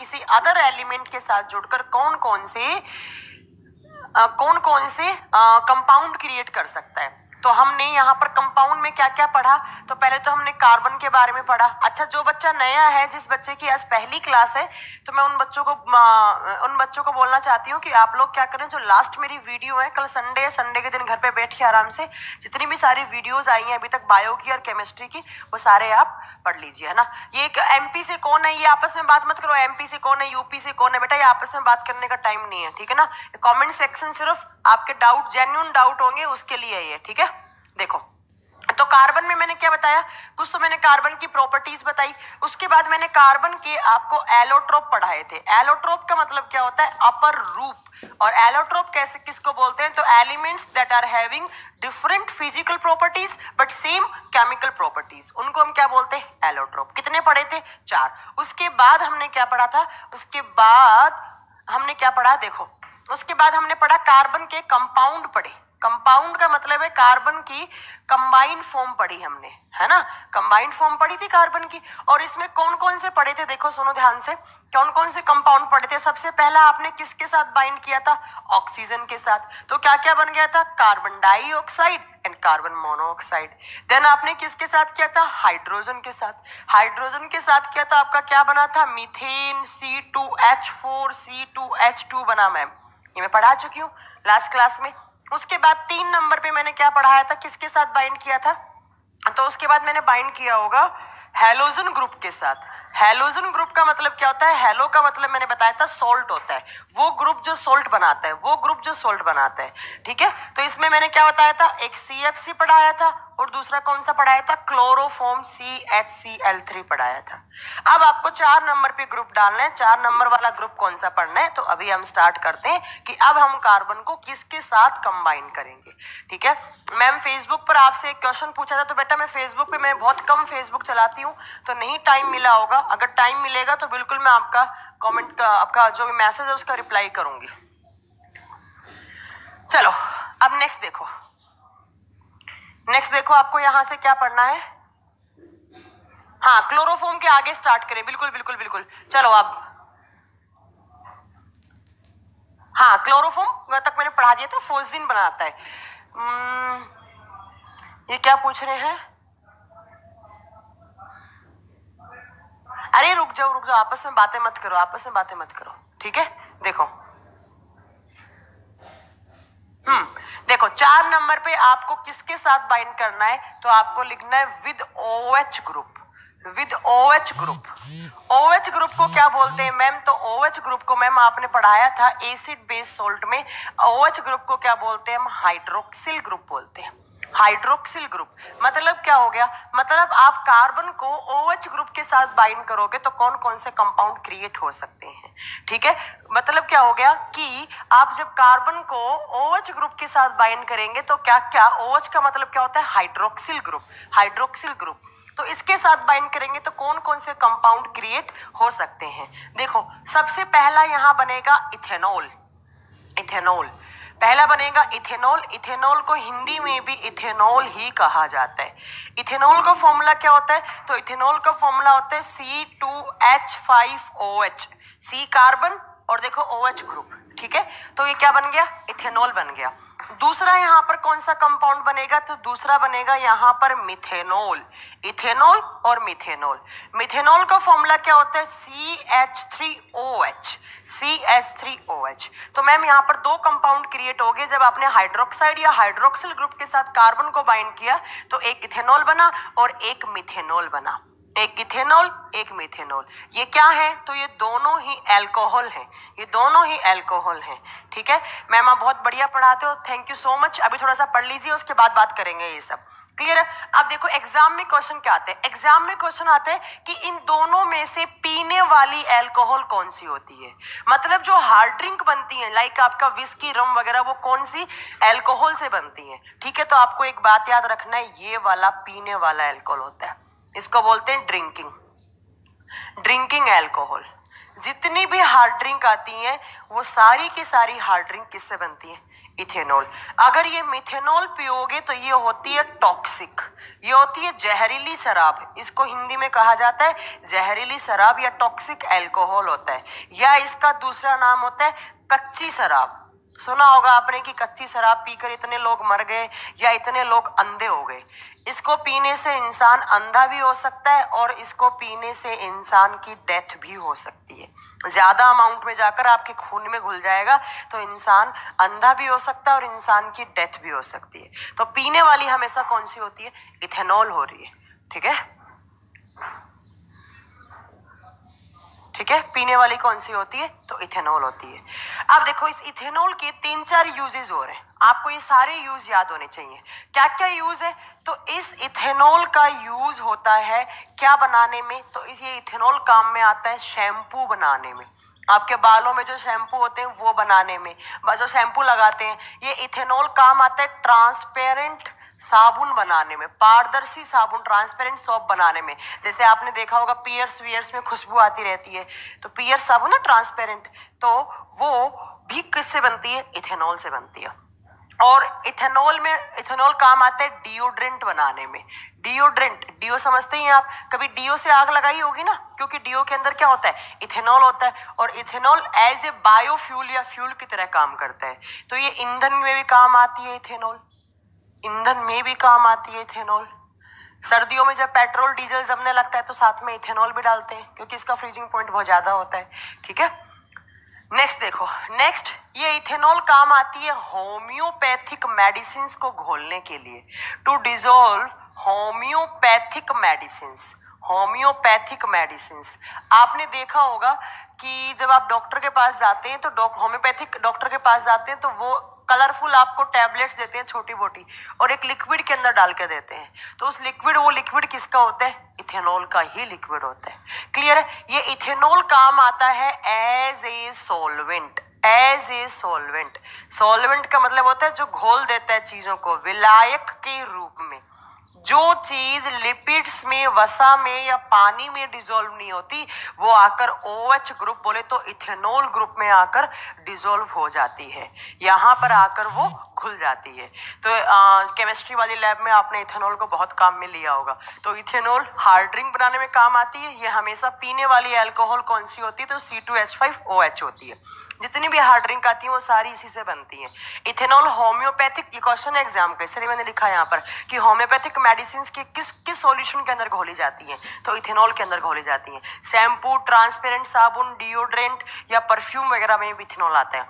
किसी other element के साथ जुड़कर कौन कौन से कंपाउंड क्रिएट कर सकता है। तो हमने यहाँ पर कंपाउंड में क्या क्या पढ़ा, तो पहले तो हमने कार्बन के बारे में पढ़ा। अच्छा, जो बच्चा नया है, जिस बच्चे की आज पहली क्लास है, तो मैं उन बच्चों को बोलना चाहती हूँ कि आप लोग क्या करें, जो लास्ट मेरी वीडियो है, कल संडे के दिन घर पे बैठ के आराम से जितनी भी सारी वीडियोज आई हैं अभी तक बायो की और केमिस्ट्री की, वो सारे आप पढ़ लीजिए, है ना। ये एक एमपी से कौन है, ये आपस में बात मत करो, एमपी से कौन है, यूपी से कौन है, बेटा ये आपस में बात करने का टाइम नहीं है, ठीक है ना। कमेंट सेक्शन सिर्फ आपके डाउट, जेन्युइन डाउट होंगे उसके लिए ये, ठीक है। देखो, तो कार्बन में मैंने क्या बताया, कुछ तो मैंने कार्बन की प्रॉपर्टीज बताई, उसके बाद मैंने कार्बन के आपको एलोट्रोप पढ़ाए थे। एलोट्रोप का मतलब क्या होता है, अपर रूप। और एलोट्रोप कैसे किसको बोलते हैं, तो elements that are having different physical properties but same chemical properties, उनको हम क्या बोलते हैं, एलोट्रोप। कितने पढ़े थे, 4। उसके बाद हमने क्या पढ़ा था, उसके बाद हमने क्या पढ़ा, देखो, उसके बाद हमने पढ़ा कार्बन के कंपाउंड पढ़े। कंपाउंड का मतलब है कार्बन की कंबाइन फॉर्म पढ़ी हमने, है ना, कंबाइन फॉर्म पढ़ी थी कार्बन की। और इसमें कौन कौन से पढ़े थे, देखो सुनो ध्यान से, कौन कौन से कंपाउंड पढ़े थे। सबसे पहला आपने किसके साथ बाइंड किया था, ऑक्सीजन के साथ, तो क्या क्या बन गया था, carbon dioxide and carbon monoxide. Then आपने किसके साथ किया था, हाइड्रोजन के साथ। हाइड्रोजन के साथ किया था, आपका क्या बना था, मीथेन, C2H4 C2H2 बना। मैम ये मैं पढ़ा चुकी हूँ लास्ट क्लास में। उसके बाद 3 नंबर पे मैंने क्या पढ़ाया था, किसके साथ बाइंड किया था, तो उसके बाद मैंने बाइंड किया होगा हेलोजन ग्रुप के साथ। हेलोजन ग्रुप का मतलब क्या होता है, हेलो का मतलब मैंने बताया था सोल्ट होता है, वो ग्रुप जो सोल्ट बनाता है, वो ग्रुप जो सोल्ट बनाता है, ठीक है। तो इसमें मैंने क्या बताया था, एक CFC पढ़ाया था और दूसरा कौन सा पढ़ाया था, क्लोरोफॉर्म CHCl3 पढ़ाया था। अब आपको 4 नंबर पे ग्रुप डालना है, 4 नंबर वाला ग्रुप कौन सा पढ़ना है, तो अभी हम स्टार्ट करते हैं कि अब हम कार्बन को किसके साथ कंबाइन करेंगे, ठीक है। मैम फेसबुक पर आपसे एक क्वेश्चन पूछा था, तो बेटा मैं फेसबुक पे मैं बहुत कम फेसबुक चलाती हूँ, तो नहीं टाइम मिला होगा। अगर टाइम मिलेगा तो बिल्कुल मैं आपका कमेंट का, आपका जो भी मैसेज है उसका रिप्लाई करूंगी। चलो अब नेक्स्ट देखो, आपको यहां से क्या पढ़ना है, हाँ क्लोरोफॉर्म के आगे स्टार्ट करें, बिल्कुल बिल्कुल बिल्कुल। चलो अब, हाँ क्लोरोफॉर्म तक मैंने पढ़ा दिया था, फोस्जिन बनाता है। ये क्या पूछ रहे हैं, अरे रुक जाओ, आपस में बातें मत करो, ठीक है। देखो, देखो 4 नंबर पे आपको किसके साथ बाइंड करना है, तो आपको लिखना है with OH group. With OH group, OH group को क्या बोलते हैं मैम, तो OH ग्रुप को मैम आपने पढ़ाया था एसिड बेस सोल्ट में। OH ग्रुप को क्या बोलते हैं हम, हाइड्रोक्सिल ग्रुप बोलते हैं। हाइड्रोक्सिल ग्रुप मतलब क्या हो गया, मतलब आप कार्बन को OH ग्रुप के साथ बाइंड करोगे तो कौन कौन से कंपाउंड क्रिएट हो सकते हैं, ठीक है। मतलब क्या हो गया कि आप जब कार्बन को OH ग्रुप के साथ बाइंड करेंगे तो क्या क्या, OH का मतलब क्या होता है, हाइड्रोक्सिल ग्रुप, हाइड्रोक्सिल ग्रुप। तो इसके साथ बाइंड करेंगे तो कौन कौन से कंपाउंड क्रिएट हो सकते हैं। देखो सबसे पहला यहां बनेगा इथेनॉल। इथेनॉल पहला बनेगा, इथेनॉल। इथेनॉल को हिंदी में भी इथेनॉल ही कहा जाता है। इथेनॉल का फॉर्मूला क्या होता है, तो इथेनॉल का फॉर्मूला होता है C2H5OH, C कार्बन और देखो OH ग्रुप, ठीक है। तो ये क्या बन गया, इथेनॉल बन गया। दूसरा यहाँ पर कौन सा कंपाउंड बनेगा, तो दूसरा बनेगा यहाँ पर मिथेनॉल। इथेनॉल और मिथेनॉल। मिथेनॉल का फॉर्मूला क्या होता है, CH3OH, CH3OH। तो मैम यहाँ पर 2 कंपाउंड क्रिएट हो गए जब आपने हाइड्रोक्साइड या हाइड्रोक्सिल ग्रुप के साथ कार्बन को बाइंड किया, तो एक इथेनॉल बना और एक मिथेनॉल बना। एक इथेनॉल एक मिथेनॉल, ये क्या है, तो ये दोनों ही अल्कोहल हैं, ये दोनों ही अल्कोहल हैं, ठीक है। मैम आप बहुत बढ़िया पढ़ाते हो, थैंक यू सो मच। अभी थोड़ा सा पढ़ लीजिए, उसके बाद बात करेंगे ये सब, क्लियर है। अब देखो एग्जाम में क्वेश्चन क्या आते हैं, एग्जाम में क्वेश्चन आते हैं कि इन दोनों में से पीने वाली अल्कोहल कौन सी होती है, मतलब जो हार्ड ड्रिंक बनती है लाइक आपका विस्की रम वगैरह, वो कौन सी अल्कोहल से बनती है, ठीक है। तो आपको एक बात याद रखना है, ये वाला पीने वाला अल्कोहल होता है, इसको बोलते हैं ड्रिंकिंग अल्कोहल। जितनी भी हार्ड ड्रिंक आती हैं वो सारी की सारी हार्ड ड्रिंक किससे बनती है, इथेनॉल। अगर ये मिथेनॉल पियोगे तो ये होती है टॉक्सिक, ये होती है जहरीली शराब। इसको हिंदी में कहा जाता है जहरीली शराब या टॉक्सिक अल्कोहल होता है, या इसका दूसरा नाम होता है कच्ची शराब। सुना होगा आपने कि कच्ची शराब पीकर इतने लोग मर गए या इतने लोग अंधे हो गए। इसको पीने से इंसान अंधा भी हो सकता है और इसको पीने से इंसान की डेथ भी हो सकती है। ज्यादा अमाउंट में जाकर आपके खून में घुल जाएगा तो इंसान अंधा भी हो सकता है और इंसान की डेथ भी हो सकती है। तो पीने वाली हमेशा कौन सी होती है? इथेनॉल हो रही है। ठीक है, ठीक है, पीने वाली कौन सी होती है? तो इथेनॉल होती है। अब देखो इस इथेनॉल के 3-4 यूजेस हो रहे हैं, आपको ये सारे यूज याद होने चाहिए। क्या क्या यूज है? तो इस इथेनॉल का यूज होता है क्या बनाने में? तो ये इथेनॉल काम में आता है शैम्पू बनाने में। आपके बालों में जो शैम्पू होते हैं वो बनाने में, जो शैम्पू लगाते हैं, ये इथेनॉल काम आता है ट्रांसपेरेंट साबुन बनाने में, पारदर्शी साबुन, ट्रांसपेरेंट सोप बनाने में। जैसे आपने देखा होगा पियर्स वियर्स में खुशबू आती रहती है, तो पियर्स साबुन ना ट्रांसपेरेंट, तो वो भी किससे बनती है? इथेनॉल से बनती है। और इथेनॉल में इथेनॉल काम आता है डिओड्रेंट बनाने में। डिओड्रेंट, डिओ समझते हैं आप? कभी डिओ से आग लगाई होगी ना, क्योंकि डिओ के अंदर क्या होता है? इथेनॉल होता है, और इथेनॉल एज ए बायोफ्यूल या फ्यूल की तरह काम करता है। तो ये ईंधन में भी काम आती है इथेनॉल, ईंधन में भी काम आती है इथेनॉल। सर्दियों में जब पेट्रोल डीजल जमने लगता है तो साथ में इथेनॉल भी डालते हैं, क्योंकि इसका फ्रीजिंग पॉइंट बहुत ज्यादा होता है। ठीक है, नेक्स्ट देखो, नेक्स्ट ये इथेनॉल काम आती है होम्योपैथिक मेडिसिन को घोलने के लिए, to dissolve homeopathic medicine. Homeopathic medicine आपने देखा होगा कि जब आप डॉक्टर के पास जाते हैं तो होम्योपैथिक डॉक्टर के पास जाते हैं तो वो कलरफुल आपको टैबलेट्स देते हैं छोटी मोटी, और एक लिक्विड के अंदर डाल के देते हैं। तो उस लिक्विड, वो लिक्विड किसका होता है? इथेनॉल का ही लिक्विड होता है। क्लियर है? ये इथेनॉल काम आता है as a solvent. As a solvent, solvent का मतलब होता है जो घोल देता है चीजों को, विलायक के रूप में। जो चीज लिपिड्स में, वसा में या पानी में डिसॉल्व नहीं होती, वो आकर OH ग्रुप, बोले तो इथेनॉल ग्रुप में आकर डिसॉल्व हो जाती है, यहाँ पर आकर वो घुल जाती है। तो केमिस्ट्री वाली लैब में आपने इथेनॉल को बहुत काम में लिया होगा। तो इथेनॉल हार्ड ड्रिंक बनाने में काम आती है। ये हमेशा पीने वाली अल्कोहल कौन सी होती है? तो C2H5OH होती है। जितनी भी हार्ड ड्रिंक आती है वो सारी इसी से बनती है। इथेनॉल होम्योपैथिक, ये क्वेश्चन है एग्जाम का, इसलिए मैंने लिखा है यहाँ पर कि होम्योपैथिक मेडिसिन के किस किस सॉल्यूशन के अंदर घोली जाती है? तो इथेनॉल के अंदर घोली जाती है। शैम्पू, ट्रांसपेरेंट साबुन, डिओड्रेंट या परफ्यूम वगैरह में भी इथेनॉल आता है।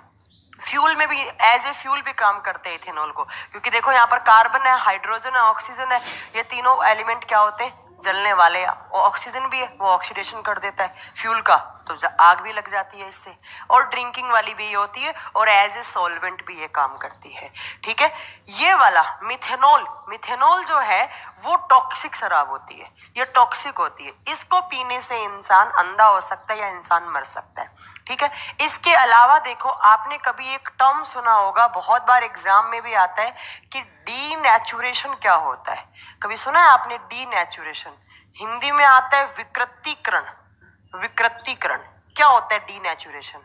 फ्यूल में भी एज ए फ्यूल भी काम करते हैं इथेनॉल को, क्योंकि देखो यहाँ पर कार्बन है, हाइड्रोजन है, ऑक्सीजन है, ये तीनों एलिमेंट क्या होते हैं? जलने वाले। ऑक्सीजन भी है, वो ऑक्सीडेशन कर देता है फ्यूल का, तो आग भी लग जाती है इससे। और ड्रिंकिंग वाली भी ये होती है, और एज ए सॉल्वेंट भी ये काम करती है। ठीक है, ये वाला मिथेनॉल, मिथेनॉल जो है वो टॉक्सिक शराब होती है, ये टॉक्सिक होती है। इसको पीने से इंसान अंधा हो सकता है या इंसान मर सकता है। ठीक है, इसके अलावा देखो, आपने कभी एक टर्म सुना होगा, बहुत बार एग्जाम में भी आता है कि डीनेचुरेशन क्या होता है? कभी सुना है आपने डीनेचुरेशन? हिंदी में आता है विकृतीकरण। विकृतीकरण क्या होता है? डीनेचुरेशन,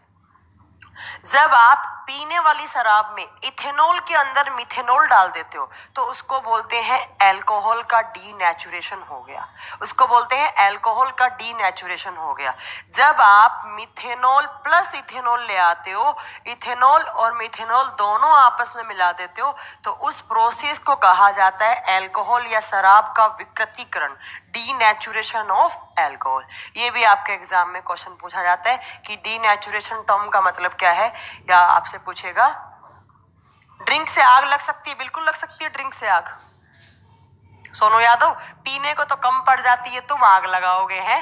जब आप पीने वाली शराब में इथेनॉल के अंदर मिथेनॉल डाल देते हो तो उसको बोलते हैं अल्कोहल का डीनेचुरेशन हो गया, उसको बोलते हैं अल्कोहल का डीनेचुरेशन हो गया। जब आप मिथेनॉल प्लस इथेनॉल ले आते हो, इथेनॉल और मिथेनॉल दोनों आपस में मिला देते हो, तो उस प्रोसेस को कहा जाता है अल्कोहल या शराब का विकृतीकरण, डीनेचुरेशन ऑफ अल्कोहल। ये भी आपके एग्जाम में क्वेश्चन पूछा जाता है कि डीनेचुरेशन टर्म का मतलब क्या है, या आपसे पूछेगा ड्रिंक से आग लग सकती है? बिल्कुल लग सकती है ड्रिंक से आग। सोनू यादव, पीने को तो कम पड़ जाती है, तुम आग लगाओगे? हैं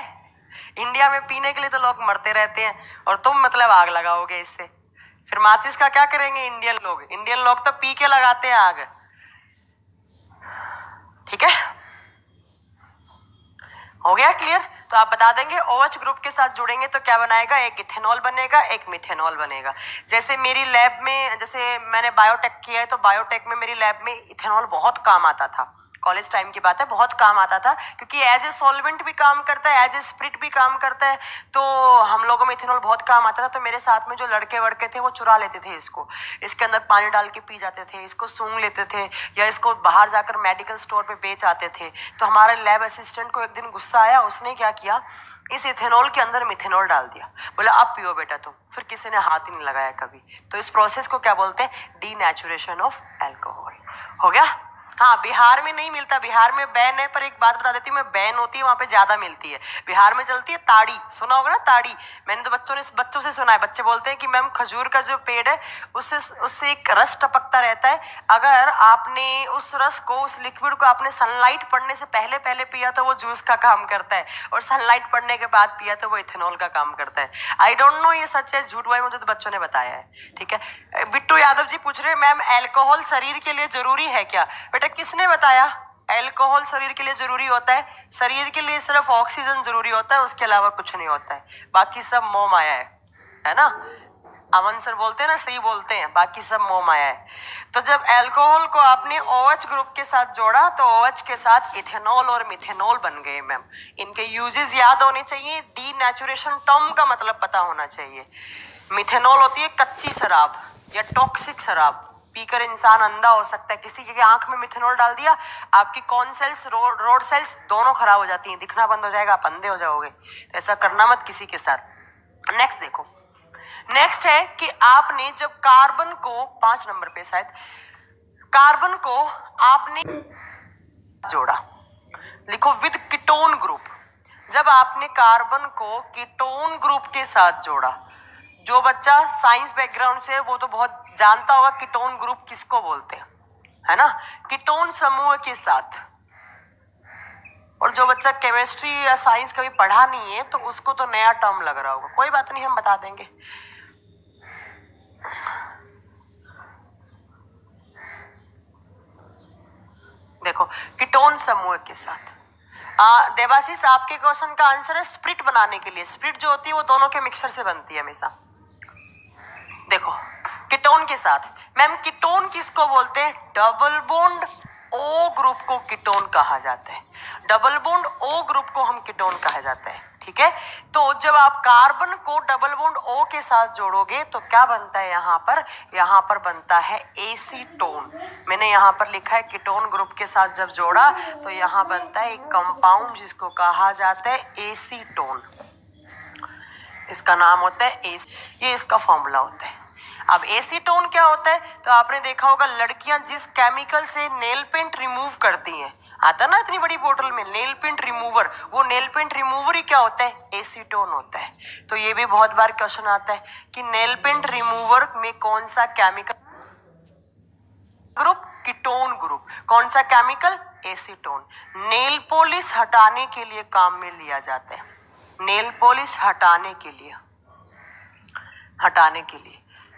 इंडिया में पीने के लिए तो लोग मरते रहते हैं और तुम मतलब आग लगाओगे इससे। फिर माचिस का क्या करेंगे इंडियन लोग? इंडियन लोग तो पी के लगाते हैं आग। ठीक है, हो गया क्लियर? तो आप बता देंगे OH ग्रुप के साथ जुड़ेंगे तो क्या बनाएगा? एक इथेनॉल बनेगा, एक मिथेनॉल बनेगा। जैसे मेरी लैब में, जैसे मैंने बायोटेक किया है, तो बायोटेक में मेरी लैब में इथेनॉल बहुत काम आता था। कॉलेज टाइम की बात है, बहुत काम आता था क्योंकि एज ए सॉल्वेंट भी काम करता है, एज ए स्प्रिट भी काम करता है। तो हम लोगों में इथेनॉल बहुत काम आता था। तो मेरे साथ में जो लड़के वड़के थे वो चुरा लेते थे इसको, इसके अंदर पानी डाल के पी जाते थे, इसको सूंघ लेते थे या इसको बाहर जाकर मेडिकल स्टोर पे बेच आते थे। तो हमारे लैब असिस्टेंट को एक दिन गुस्सा आया, उसने क्या किया, इस इथेनॉल के अंदर मिथेनॉल डाल दिया, बोला अब पियो बेटा तुम। फिर किसी ने हाथ ही नहीं लगाया कभी। तो इस प्रोसेस को क्या बोलते हैं, डीनेचुरेशन ऑफ अल्कोहल। हो गया। हाँ, बिहार में नहीं मिलता, बिहार में बैन है, पर एक बात बता देती हूँ मैं, बैन होती है वहां पे ज्यादा मिलती है। बिहार में चलती है ताड़ी, सुना होगा ना ताड़ी, मैंने तो बच्चों से सुना है। बच्चे बोलते हैं कि मैम खजूर का जो पेड़ है उससे एक रस टपकता रहता है, अगर आपने उस रस को, उस लिक्विड को आपने सनलाइट पड़ने से पहले पहले पिया तो वो जूस का काम करता है, और सनलाइट पड़ने के बाद पिया तो वो इथेनॉल का काम करता है। आई डोंट नो ये सच है झूठ भाई, मुझे तो बच्चों ने बताया है। ठीक है। बिट्टू यादव जी पूछ रहे हैं मैम अल्कोहल शरीर के लिए जरूरी है क्या? बेटा किसने बताया अल्कोहल शरीर के लिए जरूरी होता है? शरीर के लिए सिर्फ ऑक्सीजन जरूरी होता है, उसके अलावा कुछ नहीं होता है, बाकी सब मोह माया है ना। अमन सर बोलते हैं ना, सही बोलते हैं, बाकी सब मोह माया है। तो जब अल्कोहल को आपने OH ग्रुप के साथ जोड़ा तो OH के साथ इथेनॉल और मिथेनॉल बन गए मैम। इनके यूजेस याद होने चाहिए, डीनेचुरेशन टर्म का मतलब पता होना चाहिए। मिथेनॉल होती है कच्ची शराब या टॉक्सिक शराब, पीकर इंसान अंधा हो सकता है। किसी की आंख में मिथेनॉल डाल दिया, आपकी कॉर्न सेल्स, रोड सेल्स दोनों खराब हो जाती हैं, दिखना बंद हो जाएगा, आप अंधे हो जाओगे। तो ऐसा करना मत किसी के साथ। नेक्स्ट देखो, नेक्स्ट है कि आपने जब कार्बन को 5 नंबर पे शायद कार्बन को आपने जोड़ा, लिखो विद कीटोन ग्रुप। जब आपने कार्बन को कीटोन ग्रुप के साथ जोड़ा, जो बच्चा साइंस बैकग्राउंड से वो तो बहुत जानता होगा कीटोन ग्रुप किसको बोलते हैं, है ना, कीटोन समूह के साथ। और जो बच्चा केमिस्ट्री या साइंस कभी पढ़ा नहीं है तो उसको तो नया टर्म लग रहा होगा, कोई बात नहीं, हम बता देंगे। देखो कीटोन समूह के साथ। देवाशीष आपके क्वेश्चन का आंसर है स्प्रिट बनाने के लिए। स्प्रिट जो होती है वो दोनों के मिक्सचर से बनती है हमेशा। देखो कीटोन के साथ, मैम कीटोन किसको बोलते हैं? डबल बॉन्ड O ग्रुप को कीटोन कहा जाता है। डबल बॉन्ड O ग्रुप को हम कीटोन कहा जाता है। ठीक है। तो जब आप कार्बन को डबल बॉन्ड O के साथ जोड़ोगे तो क्या बनता है यहाँ पर बनता है एसीटोन। मैंने यहाँ पर लिखा है कीटोन ग्रुप के साथ जब जोड़ा तो यहाँ बनता है एक कंपाउंड जिसको कहा जाता है एसीटोन। इसका नाम होता है ये इसका फॉर्मूला होता है। अब एसीटोन क्या होता है? तो आपने देखा होगा लड़कियां जिस केमिकल से नेल पेंट रिमूव करती हैं, आता ना इतनी बड़ी बोतल में नेल पेंट रिमूवर, वो नेल पेंट रिमूवर ही क्या होता है? एसीटोन होता है। तो ये भी बहुत बार क्वेश्चन आता है कि नेल पेंट रिमूवर में कौन सा केमिकल ग्रुप? Ketone group. कौन सा केमिकल? एसीटोन। नेल पॉलिश हटाने के लिए काम में लिया जाता है, नेल पॉलिश हटाने के लिए।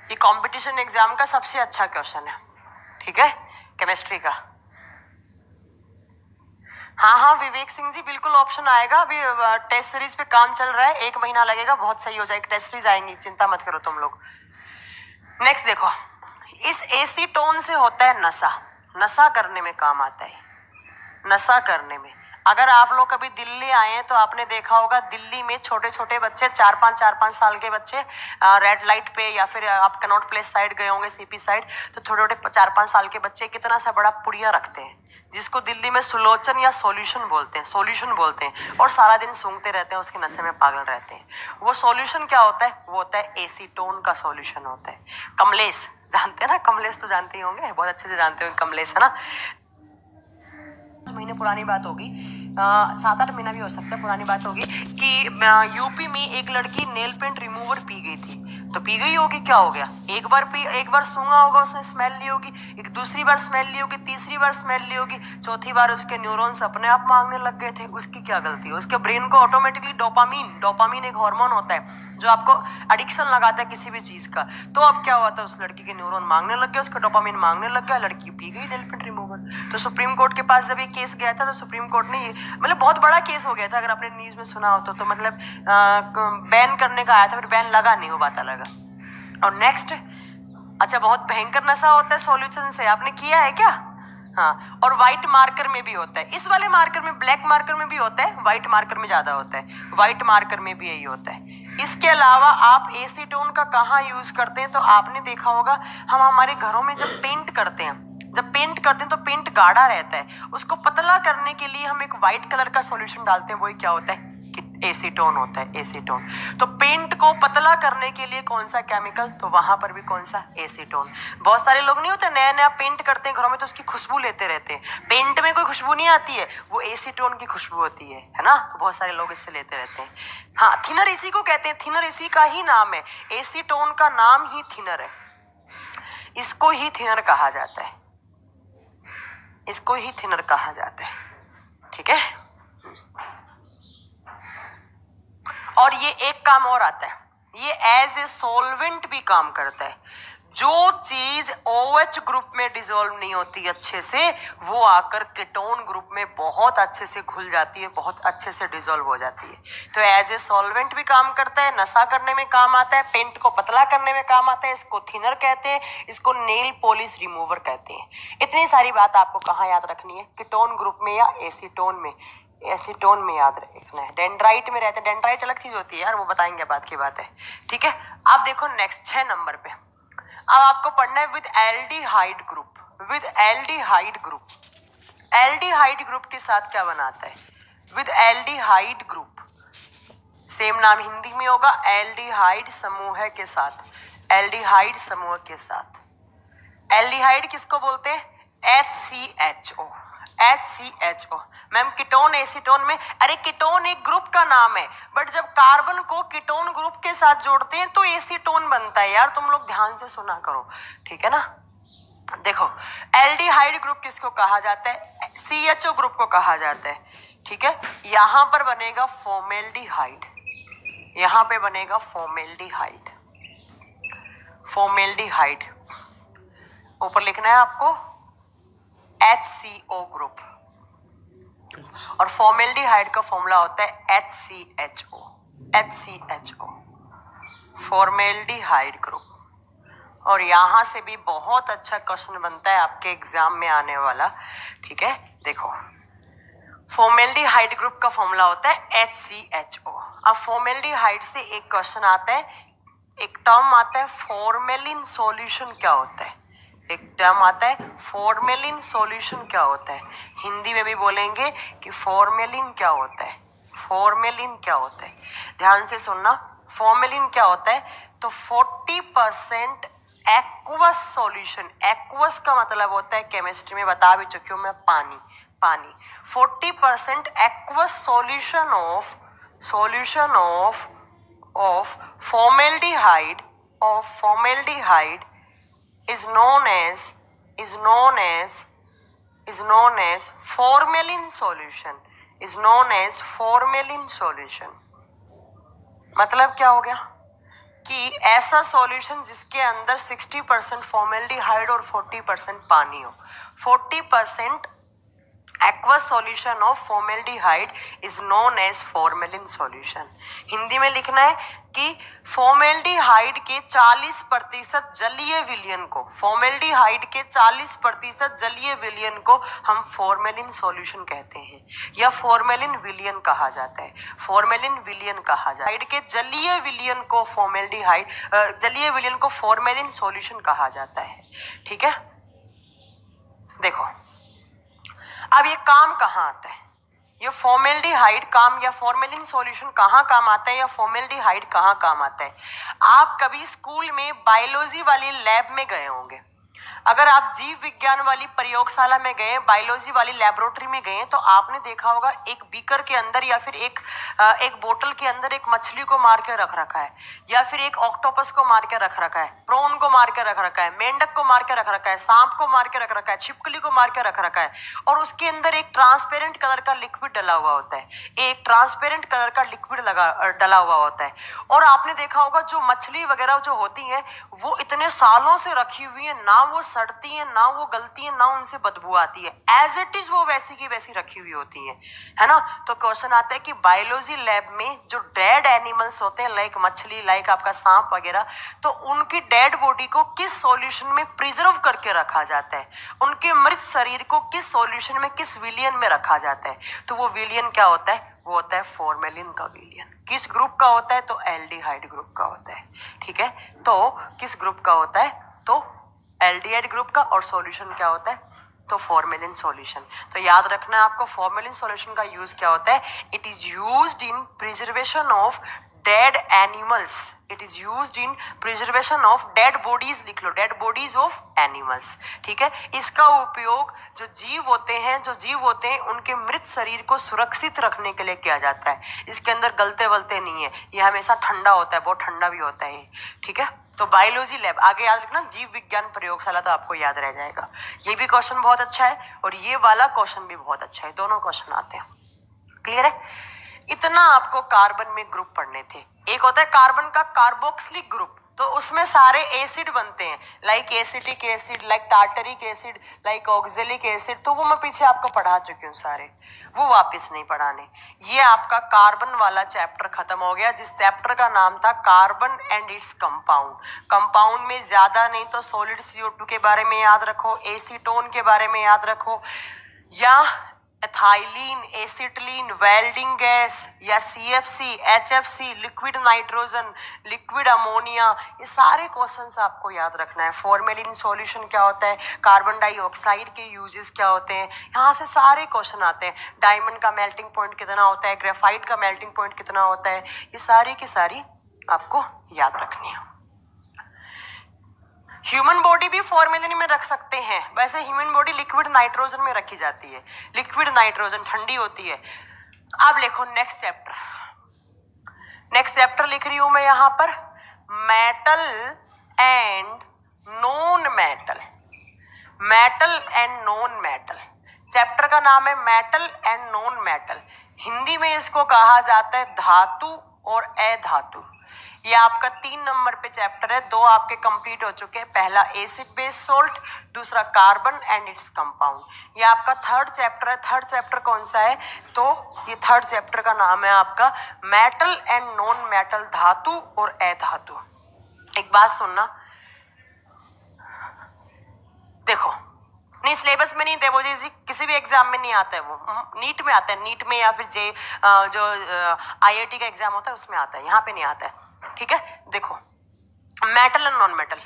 ये कंपटीशन एग्जाम का सबसे अच्छा क्वेश्चन है। ठीक है, केमिस्ट्री का। हाँ विवेक सिंह जी बिल्कुल ऑप्शन आएगा। अभी टेस्ट सीरीज पे काम चल रहा है, 1 महीना लगेगा, बहुत सही हो जाएगी, टेस्ट सीरीज आएंगी, चिंता मत करो तुम लोग। नेक्स्ट देखो, इस एसीटोन से होता है नशा करने में काम आता है, नशा करने में। अगर आप लोग कभी दिल्ली आए हैं तो आपने देखा होगा दिल्ली में छोटे छोटे बच्चे 4-5 साल के बच्चे रेड लाइट पे या फिर आप कनॉट प्लेस साइड गए होंगे, सीपी साइड, तो छोटे छोटे 4-5 साल के बच्चे कितना सा बड़ा पुड़िया रखते हैं जिसको दिल्ली में सुलोचन या सॉल्यूशन बोलते हैं और सारा दिन सूंघते रहते हैं, उसके नशे में पागल रहते हैं। वो सॉल्यूशन क्या होता है? वो होता है एसीटोन का सॉल्यूशन होता है। कमलेश जानते हैं ना, कमलेश तो जानते ही होंगे, बहुत अच्छे से जानते होंगे कमलेश, है ना। 5 महीने पुरानी बात होगी, 7-8 महीना भी हो सकता है, पुरानी बात होगी कि यूपी में एक लड़की नेल पेंट रिमूवर पी गई थी। तो पी गई होगी, क्या हो गया? एक बार सूंघा होगा उसने, स्मेल ली होगी, एक दूसरी बार स्मेल ली होगी, तीसरी बार स्मेल ली होगी, चौथी बार उसके न्यूरॉन्स अपने आप मांगने लग गए थे। उसकी क्या गलती है? उसके ब्रेन को ऑटोमेटिकली डोपामीन एक हार्मोन होता है जो आपको एडिक्शन लगाता है किसी भी चीज का। तो अब क्या हुआ था, उस लड़की के न्यूरॉन मांगने लग गया, उसका डोपामीन मांगने लग गया, लड़की पी गई नेल पेंट रिमूवर। तो सुप्रीम कोर्ट के पास जब ये केस गया था तो सुप्रीम कोर्ट ने मतलब बहुत बड़ा केस हो गया था, अगर आपने न्यूज में सुना हो तो मतलब बैन करने का आया था, फिर बैन लगा नहीं, वो बात अलग है। और नेक्स्ट, अच्छा बहुत भयंकर नशा होता है सॉल्यूशन से, आपने किया है क्या? हाँ, और व्हाइट मार्कर में भी होता है। इस वाले मार्कर में, ब्लैक मार्कर में भी होता है, व्हाइट मार्कर में ज्यादा होता है, व्हाइट मार्कर में भी यही होता है। इसके अलावा आप एसीटोन का कहाँ यूज करते हैं, तो आपने देखा होगा हम हमारे घरों में जब पेंट करते हैं, तो पेंट गाढ़ा रहता है, उसको पतला करने के लिए हम एक व्हाइट कलर का सॉल्यूशन डालते हैं, वही क्या होता है, एसीटोन होता है, एसीटोन। तो पेंट को पतला करने के लिए कौन सा केमिकल, तो वहां पर भी कौन सा, एसीटोन। बहुत सारे लोग नहीं होते नया नया पेंट करते हैं घरों में, तो उसकी खुशबू लेते रहते हैं, पेंट में कोई खुशबू नहीं आती है, वो एसीटोन की खुशबू होती है ना, तो बहुत सारे लोग इससे लेते रहते हैं। हाँ, थिनर इसी को कहते हैं, थिनर इसी का ही नाम है, एसीटोन का नाम ही थिनर है, इसको ही थिनर कहा जाता है, इसको ही थिनर कहा जाता है, ठीक है। और ये एक काम और आता है, ये एज ए सॉल्वेंट भी काम करता है। जो चीज OH ग्रुप में डिसॉल्व नहीं होती अच्छे से, वो आकर कीटोन ग्रुप में बहुत अच्छे से घुल जाती है, बहुत अच्छे से डिसॉल्व हो जाती है। तो एज ए सॉल्वेंट भी काम करता है, नशा करने में काम आता है, पेंट को पतला करने में काम आता है, इसको थिनर कहते हैं, इसको नेल पॉलिश रिमूवर कहते हैं। इतनी सारी बात आपको कहाँ याद रखनी है, कीटोन ग्रुप में या एसीटोन में, एसीटोन में याद रखना है। डेंड्राइट में रहते हैं, डेंड्राइट अलग चीज होती है यार, वो बताएंगे, बात की बात है, ठीक है। अब देखो नेक्स्ट 6 नंबर पे, अब आपको पढ़ना है with aldehyde group, with aldehyde group. Aldehyde group के साथ क्या बनाता है, विद एल्डिहाइड ग्रुप, सेम नाम हिंदी में होगा, एल्डिहाइड समूह के साथ, एल्डिहाइड समूह के साथ। एल्डिहाइड किसको बोलते हैं, HCHO, HCHO। Ma'am ketone acetone में, अरे कीटोन एक ग्रुप का नाम है, बट जब कार्बन को कीटोन ग्रुप के साथ जोड़ते हैं तो एसीटोन बनता है यार, तुम लोग ध्यान से सुना करो, ठीक है ना। देखो एल्डिहाइड ग्रुप किसको कहा जाता है, CHO ग्रुप को कहा जाता है, ठीक है। यहां पर बनेगा फॉर्मेल्डिहाइड, यहां पे बनेगा फॉर्मेल्डिहाइड, फॉर्मेल्डिहाइड, ऊपर लिखना है आपको HCO ग्रुप, और फॉर्मेल्डिहाइड का फॉर्मूला होता है HCHO, HCHO, फॉर्मेल्डिहाइड ग्रुप। और यहां से भी बहुत अच्छा क्वेश्चन बनता है आपके एग्जाम में आने वाला, ठीक है। देखो फॉर्मेल्डिहाइड ग्रुप का फॉर्मूला होता है HCHO। अब फॉर्मेल्डिहाइड से एक क्वेश्चन आता है, एक टर्म आता है फॉर्मेलिन सॉल्यूशन क्या होता है, एक टर्म आता है फॉर्मेलिन सॉल्यूशन क्या होता है, हिंदी में भी बोलेंगे कि फॉर्मेलिन क्या होता है, फॉर्मेलिन क्या होता है, ध्यान से सुनना। फॉर्मेलिन क्या होता है, तो 40% एक्वस सॉल्यूशन, एक्वस का मतलब होता है, केमिस्ट्री में बता भी चुकी हूं मैं, पानी, पानी। 40% aqueous solution of formaldehyde, of formaldehyde is known as formalin solution, is known as formalin solution। मतलब क्या हो गया कि ऐसा सॉल्यूशन जिसके अंदर 60% फॉर्मेल्डिहाइड और 40% पानी हो। 40% aqueous solution of formaldehyde is known as formalin solution. Hindi में लिखना है कि फॉर्मेल्डिहाइड के 40% जलीय विलयन को, फॉर्मेल्डिहाइड के 40% जलीय विलयन को हम फॉर्मेलिन सॉल्यूशन कहते हैं, या फॉर्मेलिन विलयन कहा जाता है, फॉर्मेलिन विलयन कहा जाता है। हाइड के जलीय विलयन को फॉर्मेल्डिहाइड, जलीय विलयन को फॉर्मेलिन सॉल्यूशन कहा जाता है, ठीक है। देखो अब ये काम कहाँ आता है, ये फॉर्मेल्डिहाइड काम या फॉर्मेलिन सॉल्यूशन कहाँ काम आता है, या फॉर्मेल्डिहाइड कहाँ काम आता है। आप कभी स्कूल में बायोलॉजी वाली लैब में गए होंगे, अगर आप जीव विज्ञान वाली प्रयोगशाला में गए, बायोलॉजी वाली लेबोरेटरी में गए, तो आपने देखा होगा एक बीकर के अंदर या फिर एक बोतल के अंदर एक मछली को मार के रख रखा है, या फिर एक ऑक्टोपस को मार के रख रखा है, प्रोन को मार के रख रखा है, मेंढक को मार के रख रखा है, सांप को मार के रख रखा है, छिपकली को मार के रख रखा है, और उसके अंदर एक ट्रांसपेरेंट कलर का लिक्विड डला हुआ होता है, एक ट्रांसपेरेंट कलर का लिक्विड डला हुआ होता है। और आपने देखा होगा जो मछली वगैरह जो होती है वो इतने सालों से रखी हुई है ना, वो सड़ती है, ना वो गलती है, ना उनसे बदबू आती है, एज इट इज वो वैसी की वैसी रखी हुई होती है ना। तो क्वेश्चन आता है कि बायोलॉजी लैब में जो डेड एनिमल्स होते हैं, लाइक मछली, लाइक आपका सांप वगैरह, तो उनकी डेड बॉडी को किस सॉल्यूशन में प्रिजर्व करके रखा जाता है, उनके मृत शरीर को किस सॉल्यूशन में, किस विलियन में रखा जाता है। तो वो विलियन क्या होता है, वो होता है फॉर्मेलिन का विलियन। किस ग्रुप का होता है, तो एल्डिहाइड ग्रुप का होता है। ठीक है, तो किस ग्रुप का होता है, तो एल्डिहाइड ग्रुप का, और सॉल्यूशन क्या होता है, तो फॉर्मेलिन सॉल्यूशन। तो याद रखना है आपको फॉर्मेलिन सॉल्यूशन का यूज क्या होता है, it is used in preservation of dead animals, it is used in preservation of dead bodies, लिख लो, डेड बॉडीज ऑफ एनिमल्स। ठीक है, इसका उपयोग जो जीव होते हैं उनके मृत शरीर को सुरक्षित रखने के लिए किया जाता है। इसके अंदर गलते वलते नहीं है, ये हमेशा ठंडा होता है, बहुत ठंडा भी होता है। ठीक है, तो बायोलॉजी लैब, आगे याद रखना जीव विज्ञान प्रयोगशाला, तो आपको याद रह जाएगा। ये भी क्वेश्चन बहुत अच्छा है और ये वाला क्वेश्चन भी बहुत अच्छा है, दोनों क्वेश्चन आते हैं। क्लियर है, इतना आपको कार्बन में ग्रुप पढ़ने थे। एक होता है कार्बन का कार्बोक्सिलिक ग्रुप, तो उसमें सारे एसिड बनते हैं, like acetic acid, like tartaric acid, like oxalic acid, तो वो मैं पीछे आपको पढ़ा चुकी हूँ सारे, वो वापस नहीं पढ़ाने। ये आपका कार्बन वाला चैप्टर खत्म हो गया, जिस चैप्टर का नाम था carbon and its compound. Compound में ज्यादा नहीं तो सॉलिड CO2 के बारे में याद रखो, एसीटोन के बारे में याद रखो, या एथाइलिन, एसिटिलीन, वेल्डिंग गैस, या CFC, HFC, liquid nitrogen, liquid ammonia, ये सारे क्वेश्चंस आपको याद रखना है। फॉर्मेलिन सॉल्यूशन क्या होता है, कार्बन डाइऑक्साइड के यूजेस क्या होते हैं, यहाँ से सारे क्वेश्चन आते हैं। डायमंड का मेल्टिंग पॉइंट कितना होता है, ग्रेफाइट का मेल्टिंग पॉइंट कितना होता है, ये सारी की सारी आपको याद रखनी है। ह्यूमन बॉडी भी फॉर्मेलिन में रख सकते हैं, वैसे ह्यूमन बॉडी लिक्विड नाइट्रोजन में रखी जाती है, लिक्विड नाइट्रोजन ठंडी होती है। अब लिखो नेक्स्ट चैप्टर, नेक्स्ट चैप्टर लिख रही हूं मैं यहां पर, metal and non metal, metal and non metal. Chapter का नाम है metal and non metal, Hindi में इसको कहा जाता है धातु और अधातु। ये आपका 3 नंबर पे चैप्टर है, 2 आपके कंप्लीट हो चुके हैं, पहला एसिड बेस सोल्ट, दूसरा कार्बन एंड इट्स कंपाउंड। ये आपका 3rd चैप्टर है। 3rd चैप्टर कौन सा है, तो ये 3rd चैप्टर का नाम है आपका मेटल एंड नॉन मेटल, धातु और अधातु। एक बात सुनना, देखो नहीं सिलेबस में नहीं, देवोजी जी किसी भी एग्जाम में नहीं आता है, वो नीट में आता है, नीट में या फिर जो IIT का एग्जाम होता है उसमें आता है, यहाँ पे नहीं आता है। ठीक है, देखो मेटल एंड नॉन मेटल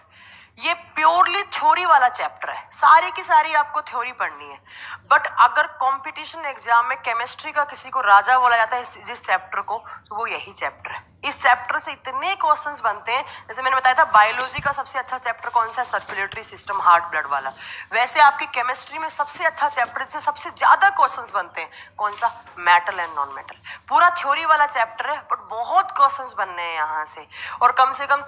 ये प्योरली थ्योरी वाला चैप्टर है, सारी की सारी आपको थ्योरी पढ़नी है। बट अगर कंपटीशन एग्जाम में केमिस्ट्री का किसी को राजा बोला जाता है जिस चैप्टर को, तो वो यही चैप्टर है। इस चैप्टर से इतने क्वेश्चंस बनते हैं, जैसे मैंने बताया था बायोलॉजी का सबसे अच्छा चैप्टर कौन सा है, सर्कुलेटरी सिस्टम, हार्ट ब्लड वाला। वैसे आपकी केमिस्ट्री में सबसे अच्छा चैप्टर जिससे सबसे ज्यादा क्वेश्चंस बनते हैं कौन सा, मेटल एंड नॉन मेटल। पूरा थ्योरी वाला चैप्टर है बट बहुत क्वेश्चंस बनने हैं यहाँ से, और कम से कम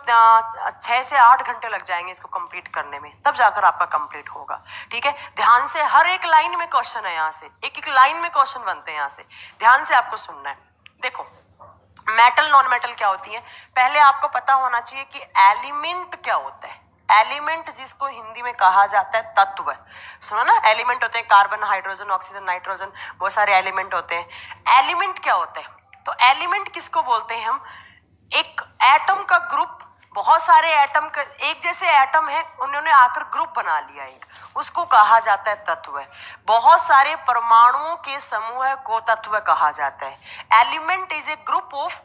6 से 8 घंटे लग जाएंगे इसको कंप्लीट करने में, तब जाकर आपका कंप्लीट होगा। ठीक है, ध्यान से, हर एक लाइन में क्वेश्चन है, यहाँ से एक एक लाइन में क्वेश्चन बनते हैं, यहाँ से ध्यान से आपको सुनना है। देखो मेटल नॉन मेटल क्या होती है, पहले आपको पता होना चाहिए कि एलिमेंट क्या होता है। एलिमेंट जिसको हिंदी में कहा जाता है तत्व, सुनो ना, एलिमेंट होते हैं कार्बन, हाइड्रोजन, ऑक्सीजन, नाइट्रोजन, बहुत सारे एलिमेंट होते हैं। एलिमेंट क्या होता है, तो एलिमेंट किसको बोलते हैं हम, एक एटम का ग्रुप, बहुत सारे एटम का एक जैसे एटम है, उन्होंने आकर ग्रुप बना लिया एक, उसको कहा जाता है तत्व। बहुत सारे परमाणुओं के समूह को तत्व कहा जाता है। Element is a group of